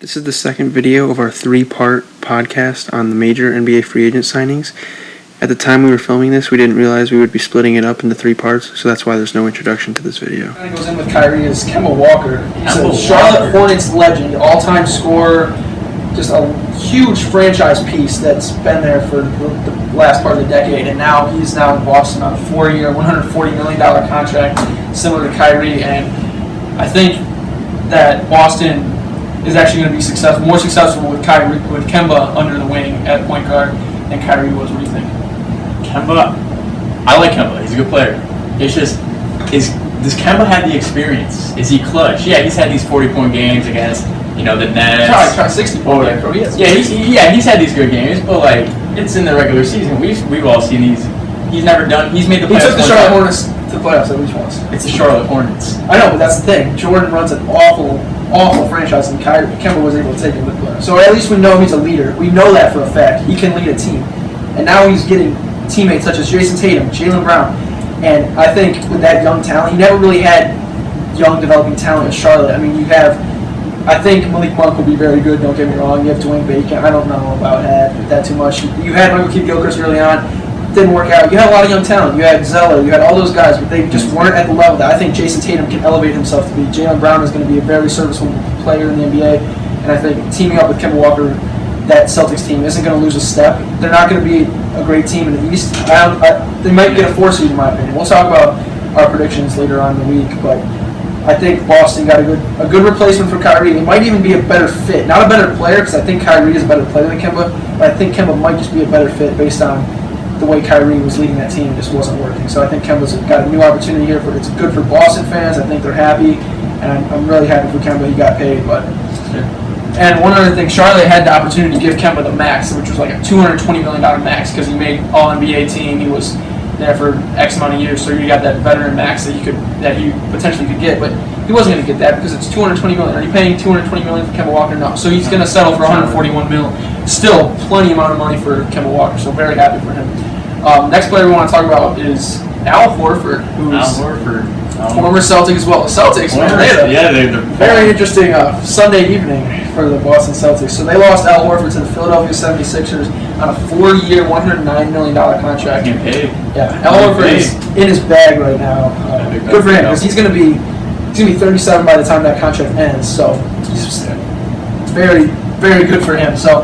This is the second video of our three-part podcast on the major NBA free agent signings. At the time we were filming this, we didn't realize we would be splitting it up into three parts, so that's why there's no introduction to this video. Kind of goes in with Kyrie is Kemba Walker. He's a Charlotte Hornets legend, all-time scorer, just a huge franchise piece that's been there for the last part of the decade, and now he's now in Boston on a 4-year, $140 million contract, similar to Kyrie, and I think that Boston is actually going to be more successful with Kemba under the wing at point guard than Kyrie was. What do you think? Kemba, I like Kemba. He's a good player. It's just, does Kemba have the experience? Is he clutch? Yeah, he's had these 40-point games against, the Nets. Try 60-point games, bro. He's had these good games, but like it's in the regular season. We've all seen these. He's never done. He's made the playoffs. He took the Charlotte Hornets to the playoffs at least once. It's the Charlotte Hornets. I know, but that's the thing. Jordan runs an awful franchise, and Kemba was able to take him to the playoffs. So at least we know he's a leader. We know that for a fact. He can lead a team, and now he's getting teammates such as Jason Tatum, Jaylen Brown, and I think with that young talent, he never really had young developing talent in Charlotte. I mean, I think Malik Monk will be very good, don't get me wrong. You have Dwayne Bacon. I don't know about that too much. You had Michael Kidd-Gilchrist early on. Didn't work out. You had a lot of young talent. You had Zeller. You had all those guys, but they just weren't at the level that I think Jason Tatum can elevate himself to be. Jaylen Brown is going to be a very serviceable player in the NBA, and I think teaming up with Kemba Walker, that Celtics team isn't going to lose a step. They're not going to be a great team in the East. They might get a 4 seed in my opinion. We'll talk about our predictions later on in the week, but I think Boston got a good replacement for Kyrie. It might even be a better fit. Not a better player, because I think Kyrie is a better player than Kemba, but I think Kemba might just be a better fit based on the way Kyrie was leading that team. Just wasn't working. So I think Kemba's got a new opportunity here. It's good for Boston fans. I think they're happy, and I'm really happy for Kemba. He got paid, but. And one other thing, Charlotte had the opportunity to give Kemba the max, which was like a $220 million max, because he made All-NBA team. He was there for X amount of years, so you got that veteran max that you potentially could get, but he wasn't going to get that because it's $220 million. Are you paying $220 million for Kemba Walker? No. So he's going to settle for $141 million. Still, plenty amount of money for Kemba Walker, so very happy for him. Next player we want to talk about is Al Horford, who's former Celtic as well. The Celtics, they're very interesting Sunday evening for the Boston Celtics. So they lost Al Horford to the Philadelphia 76ers on a 4-year, $109 million contract. Getting paid. Yeah, Al Horford is in his bag right now. Good for him, because he's going to be 37 by the time that contract ends. So he's very, very good for him. So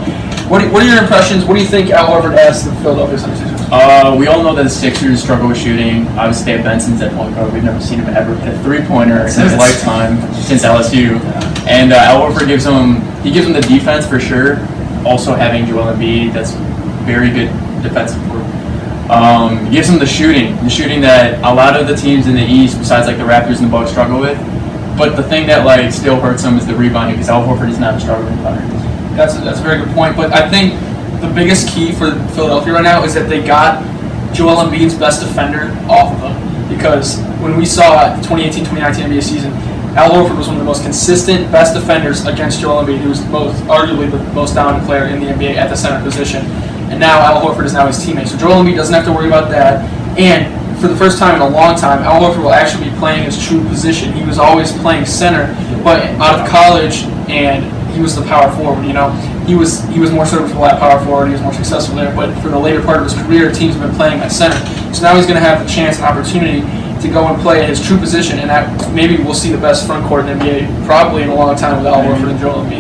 what are your impressions? What do you think Al Horford adds to the Philadelphia 76ers? We all know that the Sixers struggle with shooting. Obviously, Dave Benson's at point guard. We've never seen him ever hit a three-pointer in his lifetime since LSU. And Al Horford gives him the defense for sure. Also having Joel Embiid, that's very good defensive work. He gives him the shooting that a lot of the teams in the East, besides like the Raptors and the Bucks, struggle with. But the thing that still hurts him is the rebounding, because Al Horford is not a struggling rebounder. That's a very good point. But I think the biggest key for Philadelphia right now is that they got Joel Embiid's best defender off of him. Because when we saw the 2018-2019 NBA season, Al Horford was one of the most consistent best defenders against Joel Embiid, who was arguably the most dominant player in the NBA at the center position. And now Al Horford is now his teammate. So Joel Embiid doesn't have to worry about that. And for the first time in a long time, Al Horford will actually be playing his true position. He was always playing center, but out of college, and he was the power forward, He was more serviceable at power forward. He was more successful there. But for the later part of his career, teams have been playing at center. So now he's going to have the chance and opportunity to go and play at his true position, and that maybe we'll see the best front court in the NBA probably in a long time with Al Horford and Joel Embiid.